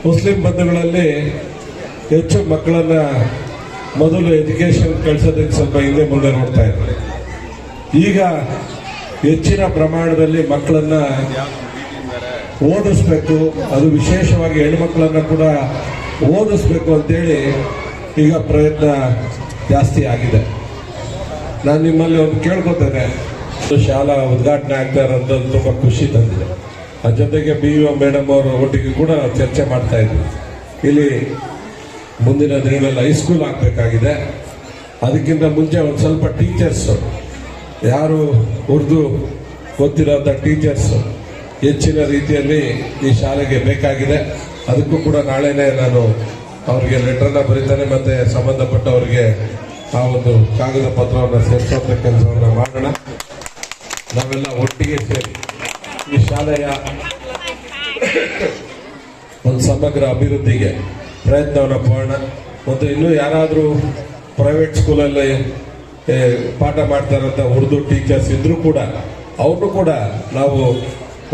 Muslim ಬಂಧುಗಳಲ್ಲಿ ಹೆಚ್ಚು ಮಕ್ಕಳನ್ನ ಮೊದಲು ಎಜುಕೇಶನ್ ಕಳಿಸೋದಕ್ಕೆ ಸ್ವಲ್ಪ ಹಿಂದೆ ಮುಂದೆ ನೋಡ್ತಾ ಇದ್ದಾರೆ. ಈಗ ಹೆಚ್ಚಿನ ಪ್ರಮಾಣದಲ್ಲಿ ಮಕ್ಕಳನ್ನ ಓದಿಸ್ಬೇಕು, ಅದು ವಿಶೇಷವಾಗಿ ಹೆಣ್ಮಕ್ಳನ್ನ ಕೂಡ ಓದಿಸ್ಬೇಕು ಅಂತೇಳಿ ಈಗ ಪ್ರಯತ್ನ ಜಾಸ್ತಿ ಆಗಿದೆ. ನಾನು ನಿಮ್ಮಲ್ಲಿ ಒಂದು ಕೇಳ್ಕೊತೇನೆ, ಶಾಲಾ ಉದ್ಘಾಟನೆ ಆಗ್ತಾ ಇರೋದು ತುಂಬಾ ಖುಷಿ ತಂದಿದೆ. ಅದ್ರ ಜೊತೆಗೆ BO ಮೇಡಮ್ ಅವರು ಒಟ್ಟಿಗೆ ಕೂಡ ಚರ್ಚೆ ಮಾಡ್ತಾ ಇದ್ವಿ. ಇಲ್ಲಿ ಮುಂದಿನ ದಿನಗಳಲ್ಲಿ ಹೈಸ್ಕೂಲ್ ಆಗಬೇಕಾಗಿದೆ. ಅದಕ್ಕಿಂತ ಮುಂಚೆ ಒಂದು ಸ್ವಲ್ಪ ಟೀಚರ್ಸ್, ಯಾರು ಉರ್ದು ಗೊತ್ತಿರೋಂಥ ಟೀಚರ್ಸ್ ಹೆಚ್ಚಿನ ರೀತಿಯಲ್ಲಿ ಈ ಶಾಲೆಗೆ ಬೇಕಾಗಿದೆ. ಅದಕ್ಕೂ ಕೂಡ ನಾಳೆನೇ ನಾನು ಅವರಿಗೆ ಲೆಟರ್ನ ಬರೀತಾನೆ, ಮತ್ತೆ ಸಂಬಂಧಪಟ್ಟವರಿಗೆ ಆ ಒಂದು ಕಾಗದ ಪತ್ರವನ್ನು ಸೇರಿಸುವಂಥ ಕೆಲಸವನ್ನು ಮಾಡೋಣ. ನಾವೆಲ್ಲ ಒಟ್ಟಿಗೆ ಸೇರಿ ಈ ಶಾಲೆಯ ಒಂದು ಸಮಗ್ರ ಅಭಿವೃದ್ಧಿಗೆ ಪ್ರಯತ್ನವನ್ನು ಮಾಡೋಣ. ಮತ್ತು ಇನ್ನೂ ಯಾರಾದರೂ ಪ್ರೈವೇಟ್ ಸ್ಕೂಲಲ್ಲಿ ಪಾಠ ಮಾಡ್ತಾರಂತ ಉರ್ದು ಟೀಚರ್ಸ್ ಇದ್ರೂ ಕೂಡ ಅವ್ರನ್ನೂ ಕೂಡ ನಾವು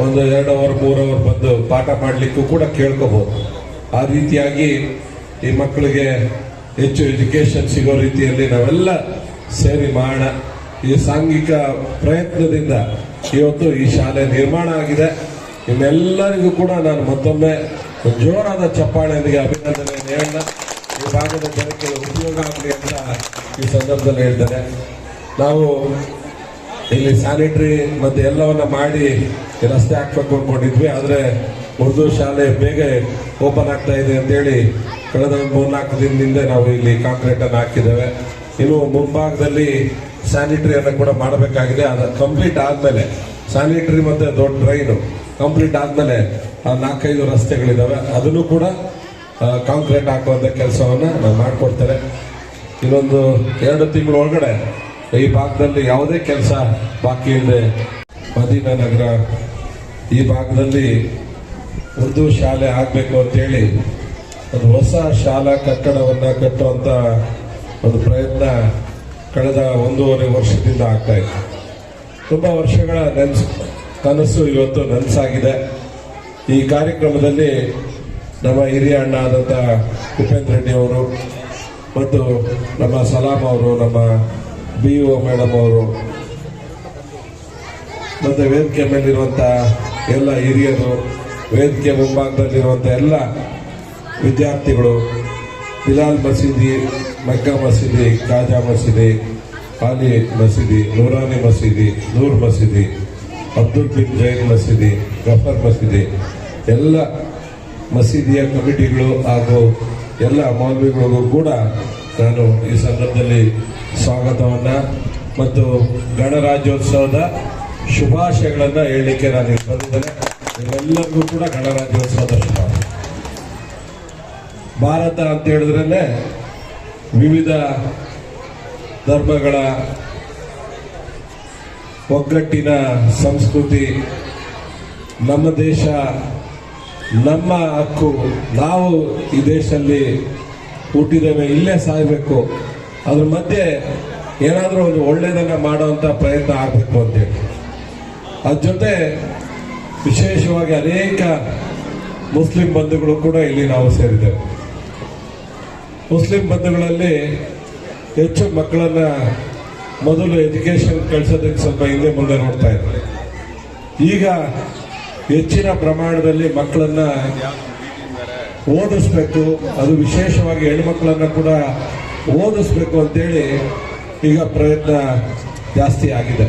ಒಂದು 2 ಅವರ್ 3 ಅವರ್ ಬಂದು ಪಾಠ ಮಾಡಲಿಕ್ಕೂ ಕೂಡ ಕೇಳ್ಕೋಬಹುದು. ಆ ರೀತಿಯಾಗಿ ಈ ಮಕ್ಕಳಿಗೆ ಹೆಚ್ಚು ಎಜುಕೇಶನ್ ಸಿಗೋ ರೀತಿಯಲ್ಲಿ ನಾವೆಲ್ಲ ಸೇರಿ ಮಾಡೋಣ. ಈ ಸಾಂಘಿಕ ಪ್ರಯತ್ನದಿಂದ ಇವತ್ತು ಈ ಶಾಲೆ ನಿರ್ಮಾಣ ಆಗಿದೆ. ನಿಮ್ಮೆಲ್ಲರಿಗೂ ಕೂಡ ನಾನು ಮತ್ತೊಮ್ಮೆ ಜೋರಾದ ಚಪ್ಪಾಳೆಯೊಂದಿಗೆ ಅಭಿನಂದನೆ ಹೇಳೋಣ. ಈ ಭಾಗದ ಜನಕ್ಕೆ ಉಪಯೋಗ ಆಗಲಿ ಅಂತ ಈ ಸಂದರ್ಭದಲ್ಲಿ ಹೇಳ್ತೇನೆ. ನಾವು ಇಲ್ಲಿ ಸ್ಯಾನಿಟರಿ ಮತ್ತೆ ಎಲ್ಲವನ್ನ ಮಾಡಿ ರಸ್ತೆ ಹಾಕ್ಬೇಕು ಅಂದ್ಕೊಂಡಿದ್ವಿ. ಆದರೆ ಉರ್ದು ಶಾಲೆ ಬೇಗ ಓಪನ್ ಆಗ್ತಾ ಇದೆ ಅಂತೇಳಿ ಕಳೆದ 3-4 ದಿನದಿಂದ ನಾವು ಇಲ್ಲಿ ಕಾಂಕ್ರೀಟ್ ಅನ್ನು ಹಾಕಿದ್ದೇವೆ. ಇನ್ನು ಮುಂಭಾಗದಲ್ಲಿ ಸ್ಯಾನಿಟರಿಯನ್ನು ಕೂಡ ಮಾಡಬೇಕಾಗಿದೆ. ಅದು ಕಂಪ್ಲೀಟ್ ಆದ್ಮೇಲೆ ಸ್ಯಾನಿಟರಿ ಮತ್ತೆ ದೊಡ್ಡ ಡ್ರೈನು ಕಂಪ್ಲೀಟ್ ಆದ್ಮೇಲೆ 4-5 ರಸ್ತೆಗಳಿದಾವೆ, ಅದನ್ನು ಕೂಡ ಕಾಂಕ್ರೀಟ್ ಹಾಕುವಂತ ಕೆಲಸವನ್ನ ನಾವು ಮಾಡಿಕೊಡ್ತಾರೆ. ಇನ್ನೊಂದು 2 ತಿಂಗಳ ಒಳಗಡೆ ಈ ಭಾಗದಲ್ಲಿ ಯಾವುದೇ ಕೆಲಸ ಬಾಕಿ ಇಲ್ಲದೆ ಮದೀನಾ ನಗರ ಈ ಭಾಗದಲ್ಲಿ ಉರ್ದು ಶಾಲೆ ಆಗಬೇಕು ಅಂತೇಳಿ ಒಂದು ಹೊಸ ಶಾಲಾ ಕಟ್ಟಡವನ್ನು ಕಟ್ಟುವಂತ ಒಂದು ಪ್ರಯತ್ನ ಕಳೆದ 1.5 ವರ್ಷದಿಂದ ಆಗ್ತಾ ಇದೆ. ತುಂಬಾ ವರ್ಷಗಳ ಕನಸು ಇವತ್ತು ನನಸಾಗಿದೆ. ಈ ಕಾರ್ಯಕ್ರಮದಲ್ಲಿ ನಮ್ಮ ಹಿರಿಯ ಅಣ್ಣ ಆದಂಥ ಉಪೇಂದ್ರ ರೆಡ್ಡಿ ಅವರು ಮತ್ತು ನಮ್ಮ ಸಲಾಂ ಅವರು, ನಮ್ಮ BO ಮೇಡಮ್ ಅವರು, ಮತ್ತೆ ವೇದಿಕೆ ಮೇಲಿರುವಂಥ ಎಲ್ಲ ಹಿರಿಯರು, ವೇದಿಕೆ ಮುಂಭಾಗದಲ್ಲಿರುವಂಥ ಎಲ್ಲ ವಿದ್ಯಾರ್ಥಿಗಳು, ಬಿಲಾಲ್ ಮಸೀದಿ, ಮಕ್ಕಾ ಮಸೀದಿ, ಖಾಜಾ ಮಸೀದಿ, ಆಲಿ ಮಸೀದಿ, ನೂರಾನಿ ಮಸೀದಿ, ನೂರ್ ಮಸೀದಿ, ಅಬ್ದುಲ್ ಬಿನ್ ಜೈನ್ ಮಸೀದಿ, ಗಫರ್ ಮಸೀದಿ, ಎಲ್ಲ ಮಸೀದಿಯ ಕಮಿಟಿಗಳು ಹಾಗೂ ಎಲ್ಲ ಮೌಲ್ವಿಗಳಿಗೂ ಕೂಡ ನಾನು ಈ ಸಂದರ್ಭದಲ್ಲಿ ಸ್ವಾಗತವನ್ನ ಮತ್ತು ಗಣರಾಜ್ಯೋತ್ಸವದ ಶುಭಾಶಯಗಳನ್ನ ಹೇಳಲಿಕ್ಕೆ ನಾನು ಇಲ್ಲಿ ಬಂದಿದ್ದೇನೆ. ನಿಮ್ಮೆಲ್ಲರಿಗೂ ಕೂಡ ಗಣರಾಜ್ಯೋತ್ಸವದ ಶುಭಾಶಯ. ಭಾರತ ಅಂತ ಹೇಳಿದ್ರೆ ವಿವಿಧ ಧರ್ಮಗಳ ಒಗ್ಗಟ್ಟಿನ ಸಂಸ್ಕೃತಿ, ನಮ್ಮ ದೇಶ, ನಮ್ಮ ಹಕ್ಕು, ನಾವು ಈ ದೇಶದಲ್ಲಿ ಹುಟ್ಟಿದ್ದೇವೆ, ಇಲ್ಲೇ ಸಾಯಬೇಕು, ಅದ್ರ ಮಧ್ಯೆ ಏನಾದರೂ ಒಂದು ಒಳ್ಳೆಯದನ್ನ ಮಾಡುವಂತ ಪ್ರಯತ್ನ ಆಗಬೇಕು ಅಂತೇಳಿ ಅದ್ರ ಜೊತೆ ವಿಶೇಷವಾಗಿ ಅನೇಕ ಮುಸ್ಲಿಂ ಬಂಧುಗಳು ಕೂಡ ಇಲ್ಲಿ ನಾವು ಸೇರಿದ್ದೇವೆ. ಮುಸ್ಲಿಂ ಬಂಧುಗಳಲ್ಲಿ ಹೆಚ್ಚು ಮಕ್ಕಳನ್ನ ಮೊದಲು ಎಜುಕೇಶನ್ ಕಳಿಸೋದಕ್ಕೆ ಸ್ವಲ್ಪ ಹಿಂದೆ ಮುಂದೆ ನೋಡ್ತಾ ಇದ್ದಾರೆ. ಈಗ ಹೆಚ್ಚಿನ ಪ್ರಮಾಣದಲ್ಲಿ ಮಕ್ಕಳನ್ನ ಓದಿಸ್ಬೇಕು, ಅದು ವಿಶೇಷವಾಗಿ ಹೆಣ್ಮಕ್ಳನ್ನ ಕೂಡ ಓದಿಸ್ಬೇಕು ಅಂತೇಳಿ ಈಗ ಪ್ರಯತ್ನ ಜಾಸ್ತಿ ಆಗಿದೆ.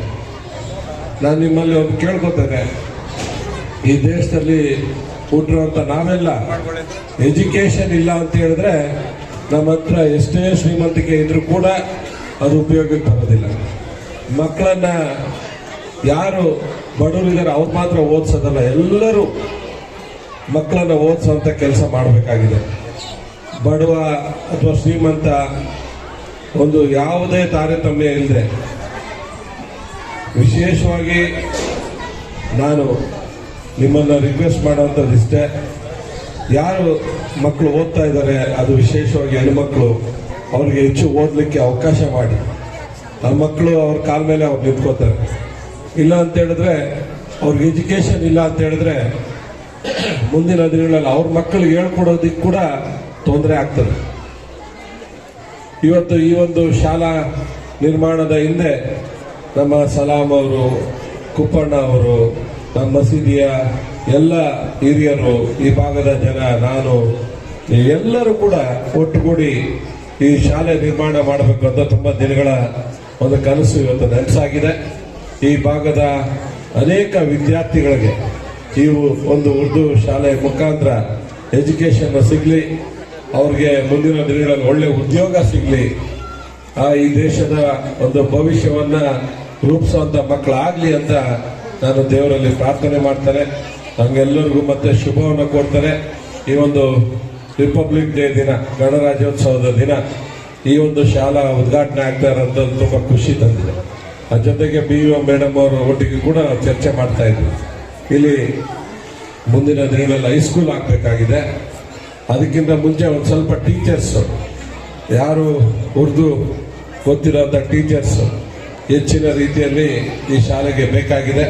ನಾನು ನಿಮ್ಮಲ್ಲಿ ಒಂದು ಕೇಳ್ಕೊತೇನೆ, ಈ ದೇಶದಲ್ಲಿ ಹುಟ್ಟಿರುವಂತ ನಾವೆಲ್ಲ ಎಜುಕೇಶನ್ ಇಲ್ಲ ಅಂತ ಹೇಳಿದ್ರೆ ನಮ್ಮ ಹತ್ರ ಎಷ್ಟೇ ಶ್ರೀಮಂತಿಕೆ ಇದ್ರೂ ಕೂಡ ಅದು ಉಪಯೋಗಕ್ಕೆ ಬರೋದಿಲ್ಲ. ಮಕ್ಕಳನ್ನ ಯಾರು ಬಡವರಿದ್ದಾರೆ ಅವ್ರು ಮಾತ್ರ ಓದಿಸೋದಲ್ಲ, ಎಲ್ಲರೂ ಮಕ್ಕಳನ್ನ ಓದಿಸುವಂತ ಕೆಲಸ ಮಾಡಬೇಕಾಗಿದೆ. ಬಡವ ಅಥವಾ ಶ್ರೀಮಂತ ಒಂದು ಯಾವುದೇ ತಾರತಮ್ಯ ಇಲ್ಲದೆ ವಿಶೇಷವಾಗಿ ನಾನು ನಿಮ್ಮನ್ನ ರಿಕ್ವೆಸ್ಟ್ ಮಾಡುವಂಥದ್ದು ಇಷ್ಟೇ, ಯಾರು ಮಕ್ಕಳು ಓದ್ತಾ ಇದ್ದಾರೆ, ಅದು ವಿಶೇಷವಾಗಿ ಹೆಣ್ಮಕ್ಳು, ಅವ್ರಿಗೆ ಹೆಚ್ಚು ಓದಲಿಕ್ಕೆ ಅವಕಾಶ ಮಾಡಿ. ಆ ಮಕ್ಕಳು ಅವ್ರ ಕಾಲ ಮೇಲೆ ಅವ್ರು ನಿಂತ್ಕೋತಾರೆ. ಇಲ್ಲ ಅಂತ ಹೇಳಿದ್ರೆ ಅವ್ರಿಗೆ ಎಜುಕೇಶನ್ ಇಲ್ಲ ಅಂತ ಹೇಳಿದ್ರೆ ಮುಂದಿನ ದಿನಗಳಲ್ಲಿ ಅವ್ರ ಮಕ್ಕಳಿಗೆ ಹೇಳ್ಕೊಡೋದಕ್ಕೆ ಕೂಡ ತೊಂದರೆ ಆಗ್ತದೆ. ಇವತ್ತು ಈ ಒಂದು ಶಾಲಾ ನಿರ್ಮಾಣದ ಹಿಂದೆ ನಮ್ಮ ಸಲಾಂ ಅವರು, ಕುಪ್ಪಣ್ಣ ಅವರು, ನಮ್ಮ ಮಸೀದಿಯ ಎಲ್ಲ ಹಿರಿಯರು, ಈ ಭಾಗದ ಜನ, ನಾನು ಎಲ್ಲರೂ ಕೂಡ ಒಟ್ಟುಗೂಡಿ ಈ ಶಾಲೆ ನಿರ್ಮಾಣ ಮಾಡಬೇಕು ಅಂತ ತುಂಬಾ ದಿನಗಳ ಒಂದು ಕನಸು ಇವತ್ತು ನನಸಾಗಿದೆ. ಈ ಭಾಗದ ಅನೇಕ ವಿದ್ಯಾರ್ಥಿಗಳಿಗೆ ಈ ಒಂದು ಉರ್ದು ಶಾಲೆ ಮುಖಾಂತರ ಎಜುಕೇಶನ್ ಸಿಗ್ಲಿ, ಅವ್ರಿಗೆ ಮುಂದಿನ ದಿನಗಳಲ್ಲಿ ಒಳ್ಳೆ ಉದ್ಯೋಗ ಸಿಗ್ಲಿ, ಈ ದೇಶದ ಒಂದು ಭವಿಷ್ಯವನ್ನ ರೂಪಿಸುವಂತ ಮಕ್ಕಳಾಗ್ಲಿ ಅಂತ ನಾನು ದೇವರಲ್ಲಿ ಪ್ರಾರ್ಥನೆ ಮಾಡ್ತಾರೆ. ನಮ್ಗೆಲ್ಲರಿಗೂ ಮತ್ತೆ ಶುಭವನ್ನು ಕೋರ್ತಾರೆ. ಈ ಒಂದು ರಿಪಬ್ಲಿಕ್ ಡೇ ದಿನ, ಗಣರಾಜ್ಯೋತ್ಸವದ ದಿನ ಈ ಒಂದು ಶಾಲಾ ಉದ್ಘಾಟನೆ ಆಗ್ತಾ ಇರೋದು ತುಂಬಾ ಖುಷಿ ತಂದಿದೆ. ಅದ್ರ ಜೊತೆಗೆ BO ಮೇಡಮ್ ಅವರ ಒಟ್ಟಿಗೆ ಕೂಡ ಚರ್ಚೆ ಮಾಡ್ತಾ ಇದ್ವಿ. ಇಲ್ಲಿ ಮುಂದಿನ ದಿನಗಳಲ್ಲಿ ಹೈಸ್ಕೂಲ್ ಆಗ್ಬೇಕಾಗಿದೆ. ಅದಕ್ಕಿಂತ ಮುಂಚೆ ಒಂದು ಸ್ವಲ್ಪ ಟೀಚರ್ಸ್, ಯಾರು ಉರ್ದು ಗೊತ್ತಿರೋಂಥ ಟೀಚರ್ಸ್ ಹೆಚ್ಚಿನ ರೀತಿಯಲ್ಲಿ ಈ ಶಾಲೆಗೆ ಬೇಕಾಗಿದೆ.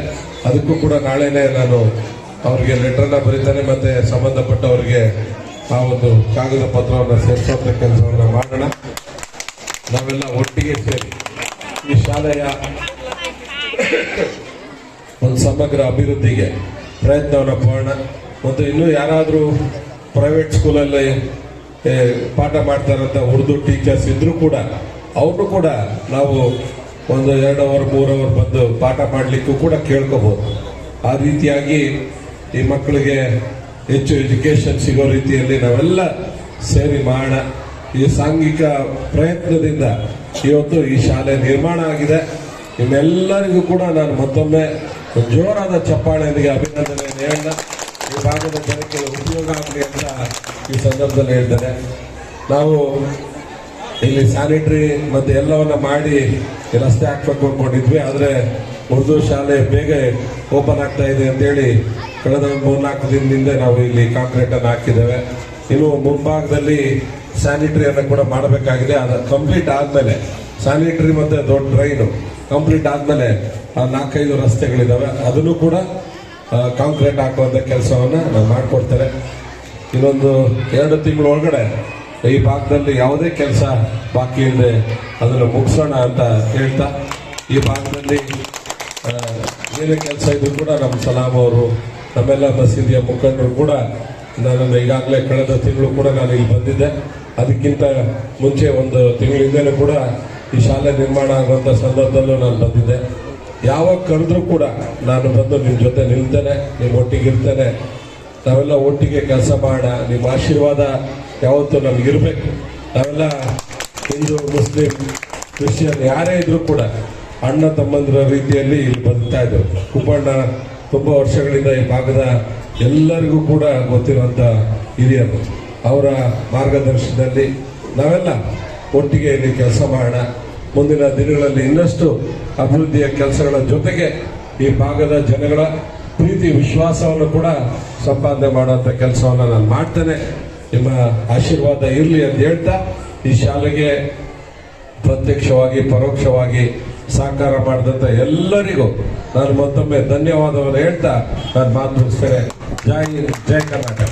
ಅದಕ್ಕೂ ಕೂಡ ನಾಳೆನೆ ನಾನು ಅವರಿಗೆ ಲೆಟರ್ನ ಬರೀತಾನೆ, ಮತ್ತೆ ಸಂಬಂಧಪಟ್ಟವರಿಗೆ ಆ ಒಂದು ಕಾಗದ ಪತ್ರವನ್ನು ಸೇರಿಸುವಂತ ಕೆಲಸವನ್ನು ಮಾಡೋಣ. ನಾವೆಲ್ಲ ಒಟ್ಟಿಗೆ ಸೇರಿ ಈ ಶಾಲೆಯ ಒಂದು ಸಮಗ್ರ ಅಭಿವೃದ್ಧಿಗೆ ಪ್ರಯತ್ನವನ್ನು ಮಾಡೋಣ. ಮತ್ತು ಇನ್ನೂ ಯಾರಾದರೂ ಪ್ರೈವೇಟ್ ಸ್ಕೂಲಲ್ಲಿ ಪಾಠ ಮಾಡ್ತಾರಂತ ಉರ್ದು ಟೀಚರ್ಸ್ ಇದ್ರೂ ಕೂಡ ಅವ್ರನ್ನೂ ಕೂಡ ನಾವು ಒಂದು 2 ಅವರ್ 3 ಅವರ್ ಬಂದು ಪಾಠ ಮಾಡಲಿಕ್ಕೂ ಕೂಡ ಕೇಳ್ಕೋಬಹುದು. ಆ ರೀತಿಯಾಗಿ ಈ ಮಕ್ಕಳಿಗೆ ಹೆಚ್ಚು ಎಜುಕೇಶನ್ ಸಿಗೋ ರೀತಿಯಲ್ಲಿ ನಾವೆಲ್ಲ ಸೇರಿ ಮಾಡೋಣ. ಈ ಸಾಂಘಿಕ ಪ್ರಯತ್ನದಿಂದ ಇವತ್ತು ಈ ಶಾಲೆ ನಿರ್ಮಾಣ ಆಗಿದೆ. ನಿಮ್ಮೆಲ್ಲರಿಗೂ ಕೂಡ ನಾನು ಮತ್ತೊಮ್ಮೆ ಜೋರಾದ ಚಪ್ಪಾಳೆಯೊಂದಿಗೆ ಅಭಿನಂದನೆ ಹೇಳೋಣ. ಈ ಭಾಗದ ಜನಕ್ಕೆ ಉಪಯೋಗ ಆಗಲಿ ಅಂತ ಈ ಸಂದರ್ಭದಲ್ಲಿ ಹೇಳ್ತಾರೆ. ನಾವು ಇಲ್ಲಿ ಸ್ಯಾನಿಟರಿ ಮತ್ತೆ ಎಲ್ಲವನ್ನ ಮಾಡಿ ರಸ್ತೆ ಹಾಕ್ಬೇಕು ಅನ್ಕೊಂಡಿದ್ವಿ. ಆದರೆ ಉರ್ದು ಶಾಲೆ ಬೇಗ ಓಪನ್ ಆಗ್ತಾ ಇದೆ ಅಂತೇಳಿ ಕಳೆದ 3-4 ದಿನದಿಂದ ನಾವು ಇಲ್ಲಿ ಕಾಂಕ್ರೀಟ್ ಅನ್ನು ಹಾಕಿದ್ದೇವೆ. ಇನ್ನು ಮುಂಭಾಗದಲ್ಲಿ ಸ್ಯಾನಿಟರಿ ಅನ್ನು ಕೂಡ ಮಾಡಬೇಕಾಗಿದೆ. ಅದು ಕಂಪ್ಲೀಟ್ ಆದ್ಮೇಲೆ ಸ್ಯಾನಿಟರಿ ಮತ್ತೆ ದೊಡ್ಡ ಡ್ರೈನು ಕಂಪ್ಲೀಟ್ ಆದ್ಮೇಲೆ 4-5 ರಸ್ತೆಗಳಿದಾವೆ, ಅದನ್ನು ಕೂಡ ಕಾಂಕ್ರೀಟ್ ಹಾಕುವಂತ ಕೆಲಸವನ್ನ ನಾವು ಮಾಡಿಕೊಡ್ತಾರೆ. ಇನ್ನೊಂದು 2 ತಿಂಗಳ ಒಳಗಡೆ ಈ ಭಾಗದಲ್ಲಿ ಯಾವುದೇ ಕೆಲಸ ಬಾಕಿ ಇಲ್ಲದೆ ಅದನ್ನು ಮುಗಿಸೋಣ ಅಂತ ಹೇಳ್ತಾ, ಈ ಭಾಗದಲ್ಲಿ ಏನೇ ಕೆಲಸ ಇದ್ರು ಕೂಡ ನಮ್ಮ ಸಲಾಂ ಅವರು, ನಮ್ಮೆಲ್ಲ ಮಸೀದಿಯ ಮುಖಂಡರು ಕೂಡ ನನ್ನನ್ನು ಈಗಾಗಲೇ ಕಳೆದ ತಿಂಗಳು ಕೂಡ ನಾನು ಇಲ್ಲಿ ಬಂದಿದ್ದೆ. ಅದಕ್ಕಿಂತ ಮುಂಚೆ 1 ತಿಂಗಳಿಂದಲೂ ಕೂಡ ಈ ಶಾಲೆ ನಿರ್ಮಾಣ ಆಗುವಂಥ ಸಂದರ್ಭದಲ್ಲೂ ನಾನು ಬಂದಿದ್ದೆ. ಯಾವಾಗ ಕರೆದ್ರೂ ಕೂಡ ನಾನು ಬಂದು ನಿಮ್ಮ ಜೊತೆ ನಿಲ್ತೇನೆ, ನಿಮ್ಮ ಒಟ್ಟಿಗೆ ಇರ್ತೇನೆ. ನಾವೆಲ್ಲ ಒಟ್ಟಿಗೆ ಕೆಲಸ ಮಾಡೋಣ. ನಿಮ್ಮ ಆಶೀರ್ವಾದ ಯಾವತ್ತೂ ನಮಗಿರ್ಬೇಕು. ನಾವೆಲ್ಲ ಹಿಂದೂ, ಮುಸ್ಲಿಂ, ಕ್ರಿಶ್ಚಿಯನ್ ಯಾರೇ ಇದ್ರೂ ಕೂಡ ಅಣ್ಣ ತಮ್ಮಂದಿರ ರೀತಿಯಲ್ಲಿ ಇಲ್ಲಿ ಬದುಕ್ತಾ ಇದ್ರು. ಕುಪ್ಪಣ್ಣ ತುಂಬ ವರ್ಷಗಳಿಂದ ಈ ಭಾಗದ ಎಲ್ಲರಿಗೂ ಕೂಡ ಗೊತ್ತಿರುವಂಥ ಹಿರಿಯರು. ಅವರ ಮಾರ್ಗದರ್ಶನದಲ್ಲಿ ನಾವೆಲ್ಲ ಒಟ್ಟಿಗೆ ಇಲ್ಲಿ ಕೆಲಸ ಮಾಡೋಣ. ಮುಂದಿನ ದಿನಗಳಲ್ಲಿ ಇನ್ನಷ್ಟು ಅಭಿವೃದ್ಧಿಯ ಕೆಲಸಗಳ ಜೊತೆಗೆ ಈ ಭಾಗದ ಜನಗಳ ಪ್ರೀತಿ ವಿಶ್ವಾಸವನ್ನು ಕೂಡ ಸಂಪಾದನೆ ಮಾಡುವಂಥ ಕೆಲಸವನ್ನು ನಾನು ಮಾಡ್ತೇನೆ. ನಿಮ್ಮ ಆಶೀರ್ವಾದ ಇರಲಿ ಅಂತ ಹೇಳ್ತಾ, ಈ ಶಾಲೆಗೆ ಪ್ರತ್ಯಕ್ಷವಾಗಿ ಪರೋಕ್ಷವಾಗಿ ಸಹಕಾರ ಮಾಡಿದಂಥ ಎಲ್ಲರಿಗೂ ನಾನು ಮತ್ತೊಮ್ಮೆ ಧನ್ಯವಾದವನ್ನು ಹೇಳ್ತಾ ನಾನು ಮಾತು ಮುಗಿಸ್ತೇನೆ. ಜೈ ಕರ್ನಾಟಕ.